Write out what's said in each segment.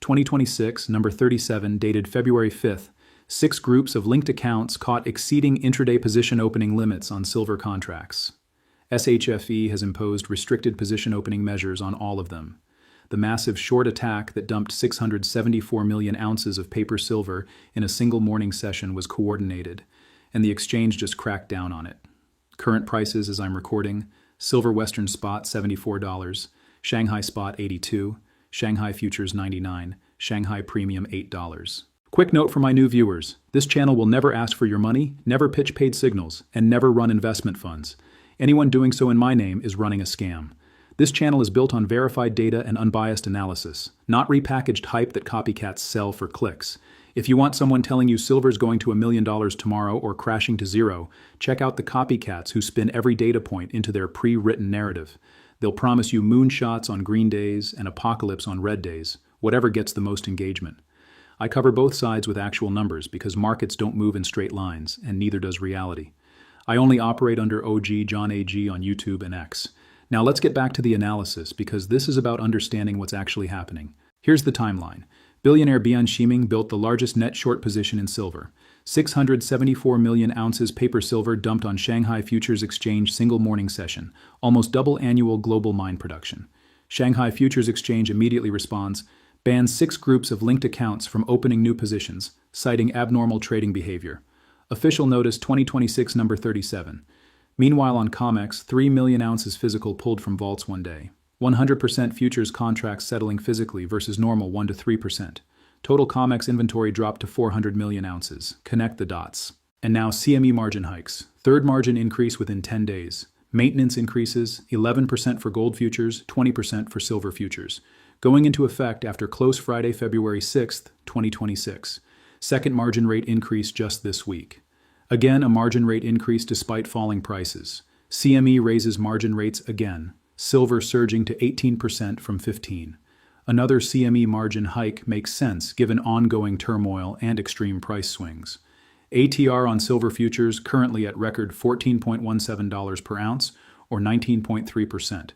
2026, number 37, dated February 5th, 6 groups of linked accounts caught exceeding intraday position opening limits on silver contracts. SHFE has imposed restricted position opening measures on all of them. The massive short attack that dumped 674 million ounces of paper silver in a single morning session was coordinated, and the exchange just cracked down on it. Current prices as I'm recording: Silver Western Spot $74, Shanghai Spot 82, Shanghai Futures 99, Shanghai Premium $8. Quick note for my new viewers: this channel will never ask for your money, never pitch paid signals, and never run investment funds. Anyone doing so in my name is running a scam. This channel is built on verified data and unbiased analysis, not repackaged hype that copycats sell for clicks. If you want someone telling you silver's going to $1 million tomorrow or crashing to zero, check out the copycats who spin every data point into their pre-written narrative. They'll promise you moonshots on green days and apocalypse on red days, whatever gets the most engagement. I cover both sides with actual numbers because markets don't move in straight lines, and neither does reality. I only operate under OG John AG on YouTube and X. Now let's get back to the analysis, because this is about understanding what's actually happening. Here's the timeline. Billionaire Bian Shiming built the largest net short position in silver. 674 million ounces paper silver dumped on Shanghai Futures Exchange single morning session, almost double annual global mine production. Shanghai Futures Exchange immediately responds, bans 6 groups of linked accounts from opening new positions, citing abnormal trading behavior. Official notice 2026 number 37. Meanwhile on COMEX, 3 million ounces physical pulled from vaults one day. 100% futures contracts settling physically versus normal 1 to 3%. Total COMEX inventory dropped to 400 million ounces. Connect the dots. And now CME margin hikes. Third margin increase within 10 days. Maintenance increases, 11% for gold futures, 20% for silver futures. Going into effect after close Friday, February 6th, 2026. Second margin rate increase just this week. Again, a margin rate increase despite falling prices. CME raises margin rates again. Silver surging to 18% from 15%. Another CME margin hike makes sense given ongoing turmoil and extreme price swings. ATR on silver futures currently at record $14.17 per ounce, or 19.3%.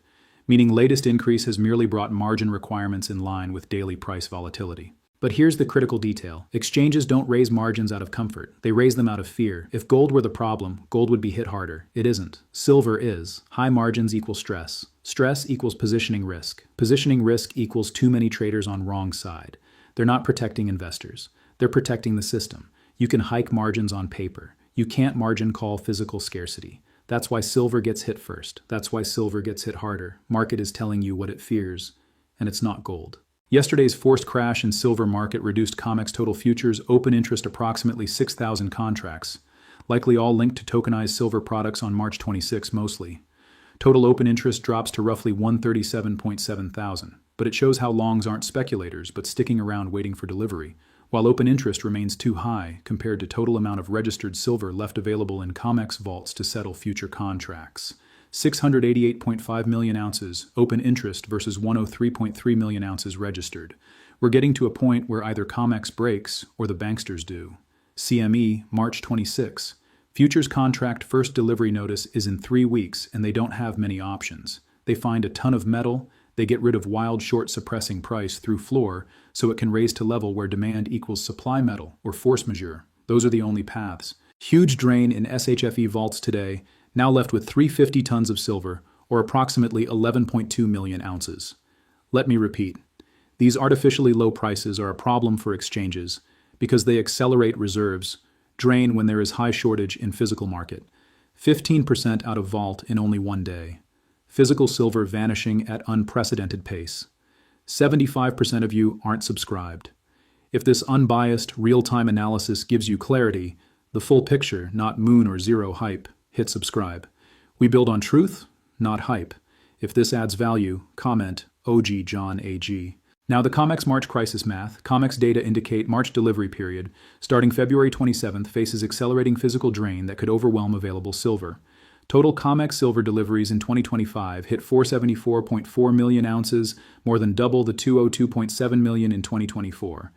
Meaning latest increase has merely brought margin requirements in line with daily price volatility. But here's the critical detail. Exchanges don't raise margins out of comfort. They raise them out of fear. If gold were the problem, gold would be hit harder. It isn't. Silver is. High margins equal stress. Stress equals positioning risk. Positioning risk equals too many traders on wrong side. They're not protecting investors. They're protecting the system. You can hike margins on paper. You can't margin call physical scarcity. That's why silver gets hit first. That's why silver gets hit harder. Market is telling you what it fears, and it's not gold. Yesterday's forced crash in silver market reduced COMEX total futures open interest approximately 6,000 contracts, likely all linked to tokenized silver products on March 26 mostly. Total open interest drops to roughly 137.7 thousand, but it shows how longs aren't speculators but sticking around waiting for delivery, while open interest remains too high compared to total amount of registered silver left available in COMEX vaults to settle future contracts. 688.5 million ounces open interest versus 103.3 million ounces registered. We're getting to a point where either COMEX breaks or the banksters do. CME, March 26. Futures contract first delivery notice is in 3 weeks, and they don't have many options. They find a ton of metal, they get rid of wild short suppressing price through floor so it can raise to level where demand equals supply metal or force majeure. Those are the only paths. Huge drain in SHFE vaults today, now left with 350 tons of silver, or approximately 11.2 million ounces. Let me repeat. These artificially low prices are a problem for exchanges because they accelerate reserves, drain when there is high shortage in physical market. 15% out of vault in only 1 day. Physical silver vanishing at unprecedented pace. 75% of you aren't subscribed. If this unbiased, real-time analysis gives you clarity, the full picture, not moon or zero hype, hit subscribe. We build on truth, not hype. If this adds value, comment OG John AG. Now the COMEX March crisis math. COMEX data indicate March delivery period, starting February 27th, faces accelerating physical drain that could overwhelm available silver. Total COMEX silver deliveries in 2025 hit 474.4 million ounces, more than double the 202.7 million in 2024.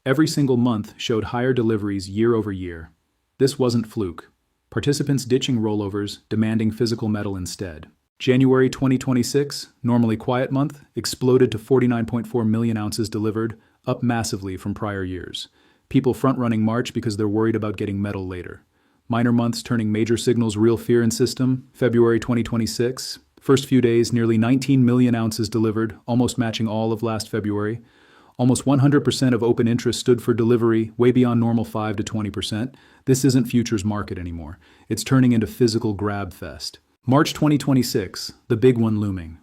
Every single month showed higher deliveries year over year. This wasn't fluke. Participants ditching rollovers, demanding physical metal instead. January 2026, normally quiet month, exploded to 49.4 million ounces delivered, up massively from prior years. People front-running March because they're worried about getting metal later. Minor months turning major signals real fear in system. February 2026. First few days, nearly 19 million ounces delivered, almost matching all of last February. Almost 100% of open interest stood for delivery, way beyond normal 5 to 20%. This isn't futures market anymore. It's turning into physical grab fest. March 2026, the big one looming.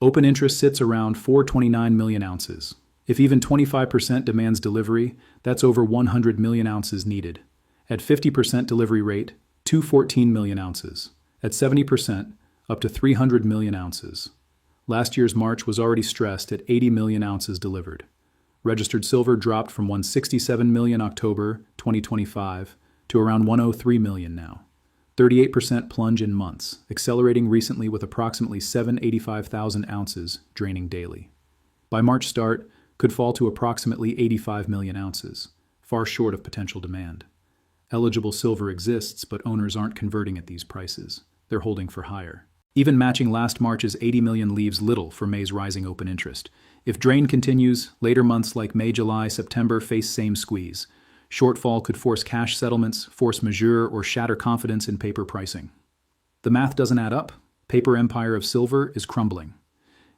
Open interest sits around 429 million ounces. If even 25% demands delivery, that's over 100 million ounces needed. At 50% delivery rate, 214 million ounces. At 70%, up to 300 million ounces. Last year's March was already stressed at 80 million ounces delivered. Registered silver dropped from 167 million October 2025 to around 103 million now. 38% plunge in months, accelerating recently with approximately 785,000 ounces draining daily. By March start, could fall to approximately 85 million ounces, far short of potential demand. Eligible silver exists, but owners aren't converting at these prices. They're holding for higher. Even matching last March's 80 million leaves little for May's rising open interest. If drain continues, later months like May, July, September face same squeeze. Shortfall could force cash settlements, force majeure, or shatter confidence in paper pricing. The math doesn't add up. Paper empire of silver is crumbling.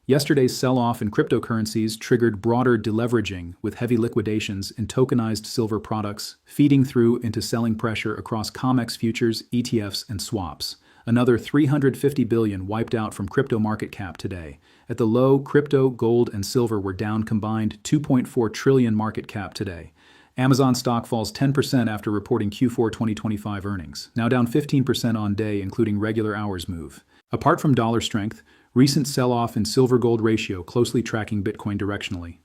Yesterday's sell-off in cryptocurrencies triggered broader deleveraging with heavy liquidations in tokenized silver products, feeding through into selling pressure across COMEX futures, ETFs, and swaps. Another 350 billion wiped out from crypto market cap today. At the low, crypto, gold, and silver were down combined 2.4 trillion market cap today. Amazon stock falls 10% after reporting Q4 2025 earnings, now down 15% on day, including regular hours move. Apart from dollar strength, recent sell-off in silver-gold ratio closely tracking Bitcoin directionally.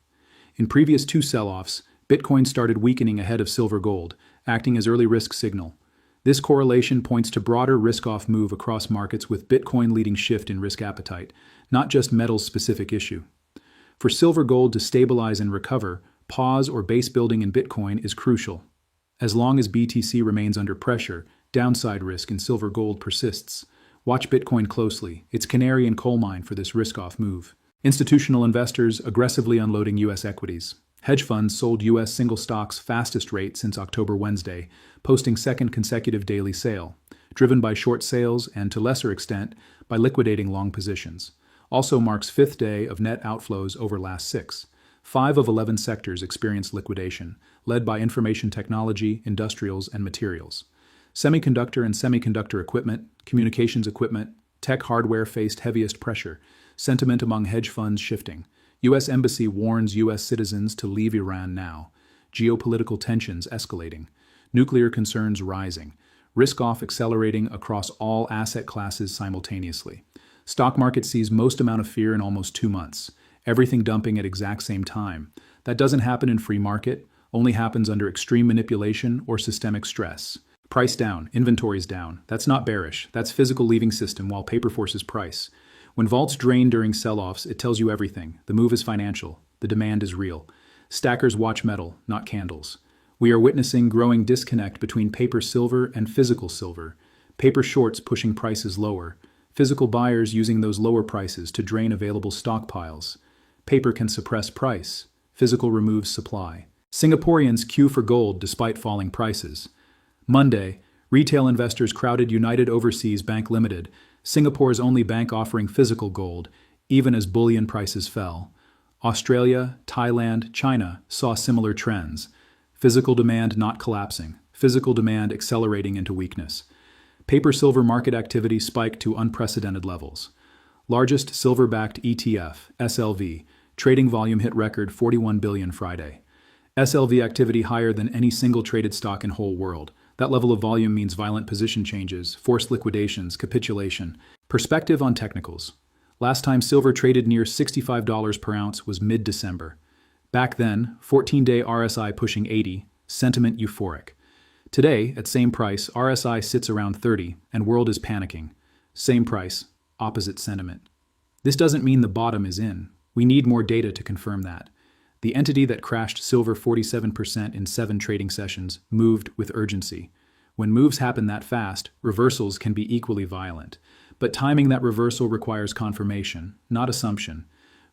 In previous two sell-offs, Bitcoin started weakening ahead of silver-gold, acting as early risk signal. This correlation points to broader risk-off move across markets with Bitcoin leading shift in risk appetite, not just metals-specific issue. For silver-gold to stabilize and recover, pause or base building in Bitcoin is crucial. As long as BTC remains under pressure, downside risk in silver-gold persists. Watch Bitcoin closely. It's canary in coal mine for this risk-off move. Institutional investors aggressively unloading U.S. equities. Hedge funds sold U.S. single stocks fastest rate since October Wednesday, posting second consecutive daily sale, driven by short sales and, to lesser extent, by liquidating long positions. Also marks fifth day of net outflows over last 6. 5 of 11 sectors experienced liquidation, led by information technology, industrials, and materials. Semiconductor and semiconductor equipment, communications equipment, tech hardware faced heaviest pressure, sentiment among hedge funds shifting. U.S. Embassy warns U.S. citizens to leave Iran now. Geopolitical tensions escalating. Nuclear concerns rising. Risk-off accelerating across all asset classes simultaneously. Stock market sees most amount of fear in almost 2 months. Everything dumping at exact same time. That doesn't happen in free market, only happens under extreme manipulation or systemic stress. Price down, inventories down. That's not bearish. That's physical leaving system while paper forces price. When vaults drain during sell-offs, it tells you everything. The move is financial. The demand is real. Stackers watch metal, not candles. We are witnessing growing disconnect between paper silver and physical silver. Paper shorts pushing prices lower. Physical buyers using those lower prices to drain available stockpiles. Paper can suppress price. Physical removes supply. Singaporeans queue for gold despite falling prices. Monday, retail investors crowded United Overseas Bank Limited, Singapore's only bank offering physical gold, even as bullion prices fell. Australia, Thailand, China saw similar trends. Physical demand not collapsing, physical demand accelerating into weakness. Paper-silver market activity spiked to unprecedented levels. Largest silver-backed ETF, SLV, trading volume hit record 41 billion Friday. SLV activity higher than any single traded stock in whole world. That level of volume means violent position changes, forced liquidations, capitulation. Perspective on technicals. Last time silver traded near $65 per ounce was mid-December. Back then, 14-day RSI pushing 80, sentiment euphoric. Today, at same price, RSI sits around 30, and world is panicking. Same price, opposite sentiment. This doesn't mean the bottom is in. We need more data to confirm that. The entity that crashed silver 47% in 7 trading sessions moved with urgency. When moves happen that fast, reversals can be equally violent. But timing that reversal requires confirmation, not assumption.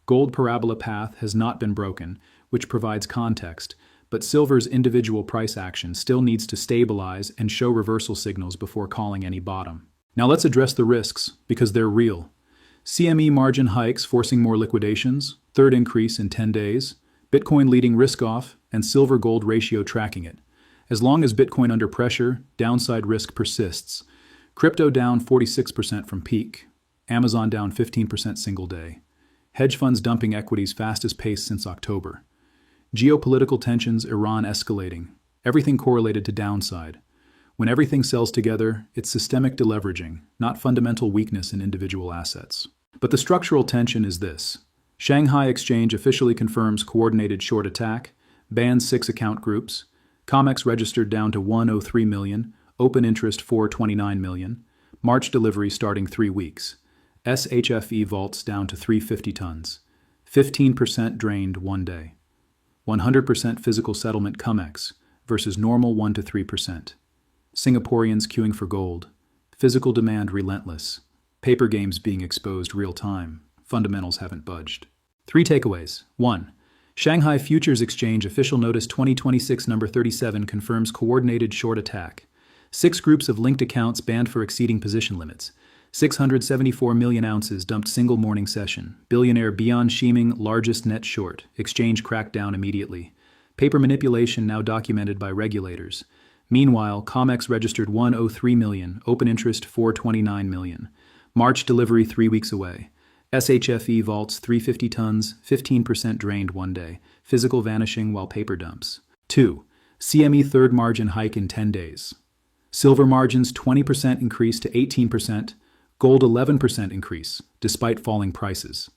Gold parabola path has not been broken. which provides context, but silver's individual price action still needs to stabilize and show reversal signals before calling any bottom. Now let's address the risks, because they're real. CME margin hikes forcing more liquidations, third increase in 10 days, Bitcoin leading risk-off, and silver-gold ratio tracking it. As long as Bitcoin under pressure, downside risk persists. Crypto down 46% from peak. Amazon down 15% single day. Hedge funds dumping equities fastest pace since October. Geopolitical tensions, Iran escalating. Everything correlated to downside. When everything sells together, it's systemic deleveraging, not fundamental weakness in individual assets. But the structural tension is this. Shanghai Exchange officially confirms coordinated short attack, bans 6 account groups, COMEX registered down to 103 million, open interest 429 million, March delivery starting 3 weeks, SHFE vaults down to 350 tons, 15% drained 1 day, 100% physical settlement COMEX versus normal 1 to 3%, Singaporeans queuing for gold, physical demand relentless, paper games being exposed real time, fundamentals haven't budged. 3 takeaways. 1. Shanghai Futures Exchange Official Notice 2026 number 37 confirms coordinated short attack. 6 groups of linked accounts banned for exceeding position limits. 674 million ounces dumped single morning session. Billionaire Beyond Shiming largest net short. Exchange cracked down immediately. Paper manipulation now documented by regulators. Meanwhile, COMEX registered 103 million, open interest 429 million. March delivery 3 weeks away. SHFE vaults 350 tons, 15% drained 1 day, physical vanishing while paper dumps. 2. CME third margin hike in 10 days. Silver margins 20% increase to 18%, gold 11% increase, despite falling prices.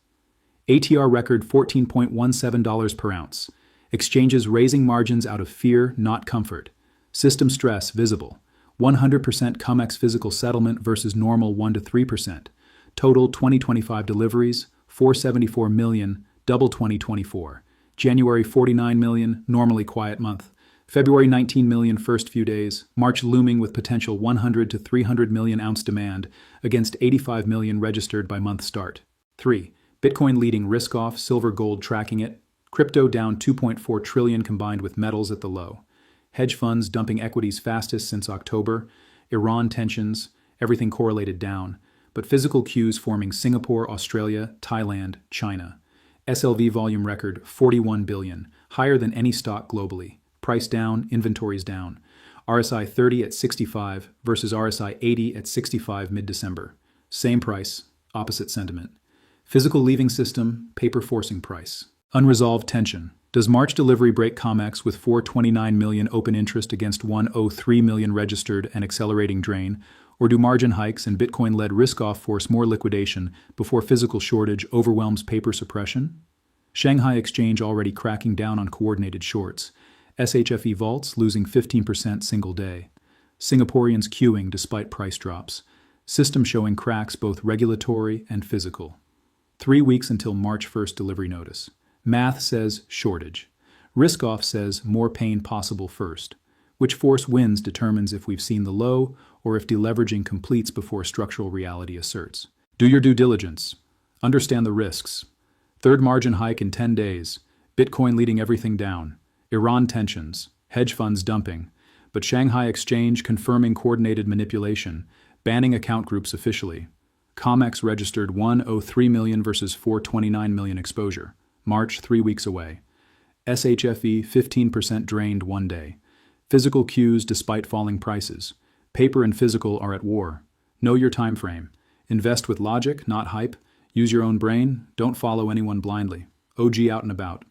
ATR record $14.17 per ounce. Exchanges raising margins out of fear, not comfort. System stress visible. 100% COMEX physical settlement versus normal 1 to 3%. Total 2025 deliveries, 474 million, double 2024. January 49 million, normally quiet month. February 19 million first few days. March looming with potential 100 to 300 million ounce demand against 85 million registered by month start. 3. Bitcoin leading risk off, silver gold tracking it. Crypto down 2.4 trillion combined with metals at the low. Hedge funds dumping equities fastest since October. Iran tensions, everything correlated down. But physical cues forming Singapore, Australia, Thailand, China. SLV volume record 41 billion, higher than any stock globally. Price down, inventories down. RSI 30 at 65 versus RSI 80 at 65 mid-December. Same price, opposite sentiment. Physical leaving system, paper forcing price. Unresolved tension. Does March delivery break COMEX with 429 million open interest against 103 million registered and accelerating drain? Or do margin hikes and Bitcoin-led risk-off force more liquidation before physical shortage overwhelms paper suppression? Shanghai Exchange already cracking down on coordinated shorts. SHFE vaults losing 15% single day. Singaporeans queuing despite price drops. System showing cracks both regulatory and physical. 3 weeks until March 1st delivery notice. Math says shortage. Risk-off says more pain possible first. Which force wins determines if we've seen the low or if deleveraging completes before structural reality asserts. Do your due diligence. Understand the risks. Third margin hike in 10 days. Bitcoin leading everything down. Iran tensions. Hedge funds dumping. But Shanghai Exchange confirming coordinated manipulation. Banning account groups officially. COMEX registered 103 million versus 429 million exposure. March 3 weeks away. SHFE 15% drained 1 day. Physical cues despite falling prices. Paper and physical are at war. Know your time frame. Invest with logic, not hype. Use your own brain. Don't follow anyone blindly. OG out and about.